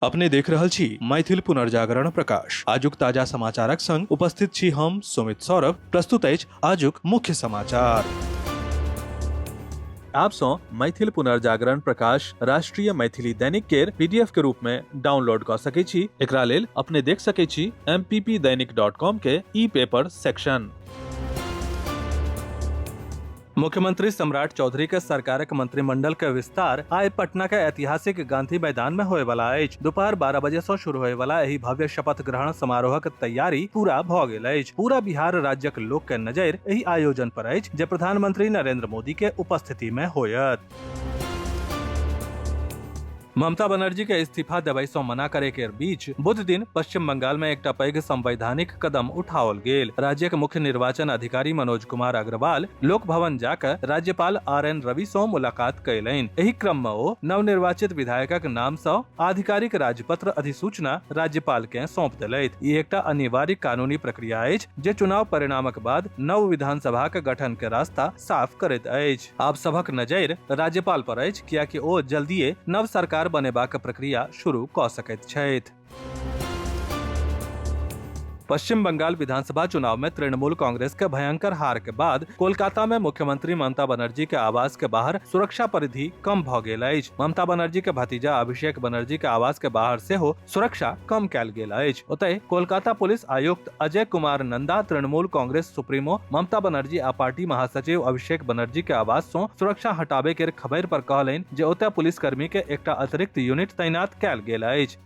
अपने देख रहल छी मैथिल पुनर्जागरण प्रकाश। आजुक ताजा समाचारक संग उपस्थित छी हम सुमित सौरभ। प्रस्तुत अछि आजुक मुख्य समाचार। आप सो मैथिल पुनर्जागरण प्रकाश राष्ट्रीय मैथिली दैनिक केर पीडीएफ के रूप में डाउनलोड कर सकै छी। एकरा लेल अपने देख सकै छी mppdainik.com के ई पेपर सेक्शन। मुख्यमंत्री सम्राट चौधरी के सरकारक मंत्रिमंडल के विस्तार आइ पटना के ऐतिहासिक गांधी मैदान में होए वाला अछि। दोपहर 12 बजे से शुरू होए वाला एही भव्य शपथ ग्रहण समारोहक तैयारी पूरा भ गेल अछि। पूरा बिहार राज्यक लोक के नजर एही आयोजन पर अछि जे प्रधानमंत्री नरेंद्र मोदी के उपस्थिति में होयत। ममता बनर्जी के इस्तीफा देबय सँ मना करे के बीच बुध दिन पश्चिम बंगाल में एकटा पैघ संवैधानिक कदम उठाओल गेल। राज्यक मुख्य निर्वाचन अधिकारी मनोज कुमार अग्रवाल लोक भवन जाकर राज्यपाल RN रवि सँ मुलाकात कयलनि। एही क्रम में ओ नवनिर्वाचित विधायकक नाम सँ आधिकारिक राजपत्र अधिसूचना राज्यपाल के सौंप देलथि। ई एकटा अनिवार्य कानूनी प्रक्रिया अछि जे चुनाव परिणामक बाद नव विधानसभा के गठन के रास्ता साफ करैत अछि। आब सभक नजर राज्यपाल पर अछि, कियाकि ओ जल्दीए नव सरकार बनेबाक प्रक्रिया शुरू क सकैत छथि। पश्चिम बंगाल विधानसभा चुनाव में तृणमूल कांग्रेस के भयंकर हार के बाद कोलकाता में मुख्यमंत्री ममता बनर्जी के आवास के बाहर सुरक्षा परिधि कम भ गेल अछि। ममता बनर्जी के भतीजा अभिषेक बनर्जी के आवास के बाहर सेहो सुरक्षा कम कैल गेल अछि। ओतय कोलकाता पुलिस आयुक्त अजय कुमार नंदा तृणमूल कांग्रेस सुप्रीमो ममता बनर्जी आ पार्टी महासचिव अभिषेक बनर्जी के आवास सँ सुरक्षा हटाबे के खबर पर कहलनि जे ओतय पुलिस कर्मी के एकटा अतिरिक्त यूनिट तैनात कैल गेल अछि।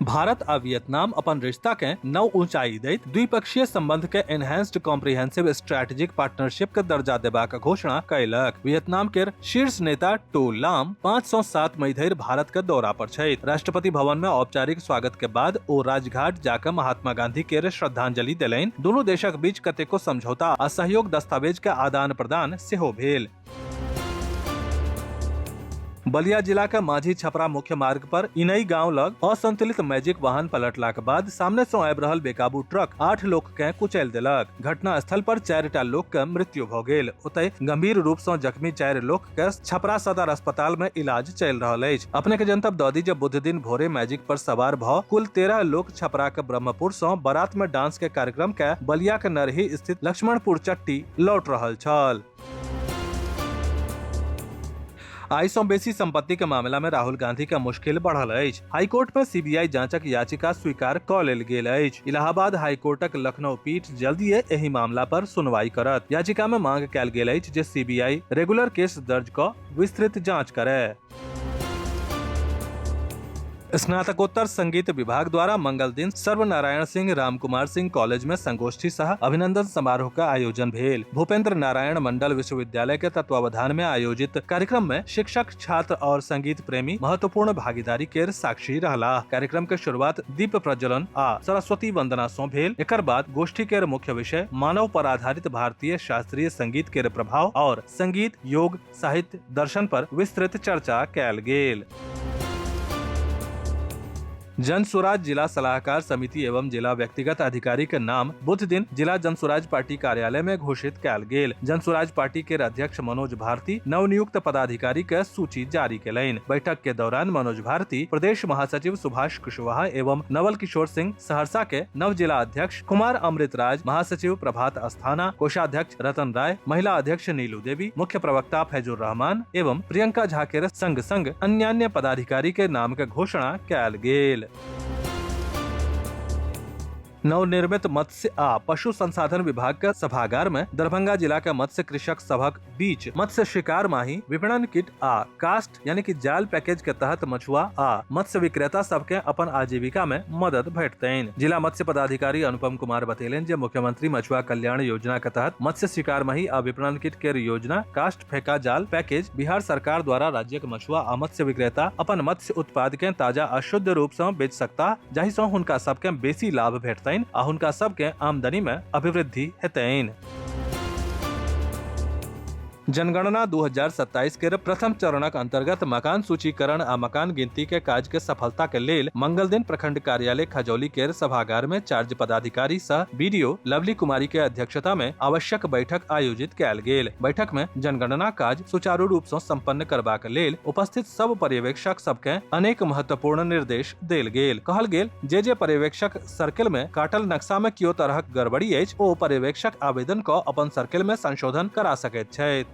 भारत आ वियतनाम अपन रिश्ता के नव ऊंचाई दैत द्विपक्षीय संबंध के एनहेंस्ड कॉम्प्रिहेंसिव स्ट्रेटेजिक पार्टनरशिप के दर्जा देबाक घोषणा कयलक। वियतनाम के शीर्ष नेता टो लाम 5 सँ 7 मई धरि भारत के दौरा पर छथि। राष्ट्रपति भवन में औपचारिक स्वागत के बाद ओ राजघाट जाकर महात्मा गांधी के श्रद्धांजलि देलनि। दुनू देशक बीच कतेको समझौता आ सहयोग दस्तावेज के आदान प्रदान सेहो भेल। बलिया जिला के माझी छपरा मुख्य मार्ग पर इनई गांव लग असंतुलित मैजिक वाहन पलटला के बाद सामने से आबि रहल बेकाबू ट्रक 8 लोक के कुचैल देलक। घटना स्थल पर 4टा लोक के मृत्यु भ गेल। ओतय गंभीर रूप से जख्मी 4 लोक के छपरा सदर अस्पताल में इलाज चल रहल अछि। अपने के जनतब द दी जे बुध दिन भोरे मैजिक पर सवार भ कुल 13 लोक छपरा के ब्रह्मपुर से बारात में डांस के कार्यक्रम के बलिया के नरही स्थित लक्ष्मणपुर चट्टी लौट रहल छल। आय सँ बेसी संपत्ति के मामला में राहुल गांधी के मुश्किल बढ़ल अछि। हाईकोर्ट में सीबीआई जांचक याचिका स्वीकार क लेल गेल अछि। इलाहाबाद हाईकोर्टक लखनऊ पीठ जल्दीए एही मामला पर सुनवाई करत। याचिका में मांग कयल गेल अछि जे सीबीआई रेगुलर केस दर्ज क विस्तृत जांच करय। स्नातकोत्तर संगीत विभाग द्वारा मंगल दिन सर्वनारायण सिंह रामकुमार सिंह कॉलेज में संगोष्ठी सह अभिनंदन समारोह का आयोजन भेल। भूपेंद्र नारायण मंडल विश्वविद्यालय के तत्वावधान में आयोजित कार्यक्रम में शिक्षक, छात्र और संगीत प्रेमी महत्वपूर्ण भागीदारी के साक्षी रहला। कार्यक्रम के शुरुआत दीप प्रज्वलन आ सरस्वती वंदना सँ भेल। एकर बाद गोष्ठी के मुख्य विषय मानव पर आधारित भारतीय शास्त्रीय संगीत के प्रभाव और संगीत, योग, साहित्य, दर्शन पर विस्तृत चर्चा कयल गेल। जन स्वराज जिला सलाहकार समिति एवं जिला व्यक्तिगत अधिकारी के नाम बुध दिन जिला जन स्वराज पार्टी कार्यालय में घोषित कयल गेल। जन स्वराज पार्टी के अध्यक्ष मनोज भारती नवनियुक्त पदाधिकारी के सूची जारी केलनि। बैठक के दौरान मनोज भारती प्रदेश महासचिव सुभाष कुशवाहा एवं नवल किशोर सिंह सहरसा के नव जिला अध्यक्ष कुमार अमृतराज, महासचिव प्रभात अस्थाना, कोषाध्यक्ष रतन राय, महिला अध्यक्ष नीलू देवी, मुख्य प्रवक्ता फैजुर रहमान एवं प्रियंका झा के संग संग अन्य पदाधिकारी के नाम के घोषणा कयल गेल। नवनिर्मित मत्स्य आ पशु संसाधन विभाग के सभागार में दरभंगा जिला के मत्स्य कृषक सभक बीच मत्स्य शिकार माही विपणन किट आ कास्ट यानी कि जाल पैकेज के तहत मछुआ आ मत्स्य विक्रेता सबके अपन आजीविका में मदद भेटतनि। जिला मत्स्य पदाधिकारी अनुपम कुमार बतेलनि जे मुख्यमंत्री मछुआ कल्याण योजना के तहत मत्स्य शिकार माही आ विपणन किट के योजना कास्ट फेका जाल पैकेज बिहार सरकार द्वारा राज्य के मछुआ आ मत्स्य विक्रेता अपन मत्स्य उत्पाद के ताजा आ शुद्ध रूप से बेच सकता, जाहि सँ हुनका सबके बेसी लाभ भेटतनि आ हुनका सबके आमदनी में अभिवृद्धि हेतनि। जनगणना 2027 के प्रथम चरणक अंतर्गत मकान सूचीकरण आ मकान गिनती के काज के सफलता के लेल मंगल दिन प्रखंड कार्यालय खजौली के सभागार में चार्ज पदाधिकारी सह बीडीओ लवली कुमारी के अध्यक्षता में आवश्यक बैठक आयोजित कयल गेल। बैठक में जनगणना काज सुचारू रूप से संपन्न करबाक लेल उपस्थित सब पर्यवेक्षक सबके अनेक महत्वपूर्ण निर्देश देल गेल। कहल गेल जे पर्यवेक्षक सर्किल में काटल नक्शा में कियो तरहक गड़बड़ी अछि ओ पर्यवेक्षक आवेदन क अपन सर्किल में संशोधन करा सकैत छथि।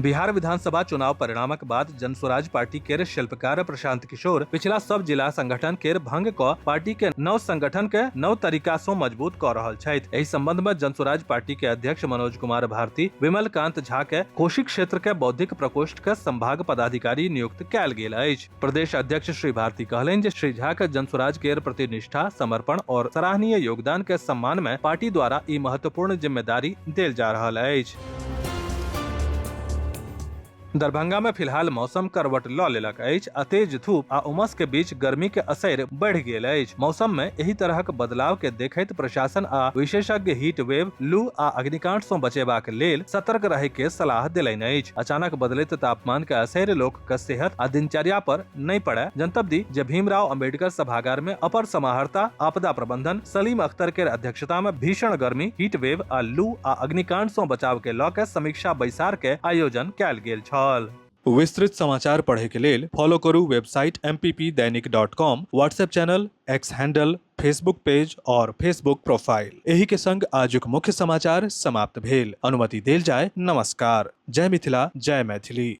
बिहार विधानसभा चुनाव परिणामक बाद जनस्वराज पार्टी के शिल्पकार प्रशांत किशोर पिछला सब जिला संगठन के भंग क पार्टी के नव संगठन के नव तरीका से मजबूत क रहल छथि। एहि संबंध में जनस्वराज पार्टी के अध्यक्ष मनोज कुमार भारती विमल कांत झा के कोशी क्षेत्र के बौद्धिक प्रकोष्ठ के संभाग पदाधिकारी नियुक्त कयल गेल अछि। प्रदेश अध्यक्ष श्री भारती कहलनि जे श्री झा के जनस्वराज के प्रति निष्ठा, समर्पण और सराहनीय योगदान के सम्मान में पार्टी द्वारा ई महत्वपूर्ण जिम्मेदारी देल जा रहल अछि। दरभंगा में फिलहाल मौसम करवट ल लेलक अछि आ तेज धूप आ उमस के बीच गर्मी के असर बढ़ गेल अछि। मौसम में एही तरहक बदलाव के देखैत प्रशासन आ विशेषज्ञ हीट वेव, लू आ अग्निकांड से बचेबाक लेल सतर्क रहै के सलाह देलनि अछि। अचानक बदलैत तापमान के असर लोक के सेहत आ दिनचर्या पर नहीं पड़े जनतब दी जे भीमराव अंबेडकर सभागार में अपर समाहर्ता आपदा प्रबंधन सलीम अख्तर के अध्यक्षता में भीषण गर्मी, हीट वेव आ लू आ अग्निकांड से बचाव के लऽ के समीक्षा बैसार के आयोजन कयल गेल छल। विस्तृत समाचार पढ़े के लेल फॉलो करू website mppdainik.com, WhatsApp channel, x handle, Facebook page और फेसबुक प्रोफाइल। एही के संग आजुक मुख्य समाचार समाप्त भेल। अनुमति देल जाय। नमस्कार। जय मिथिला, जय मैथिली।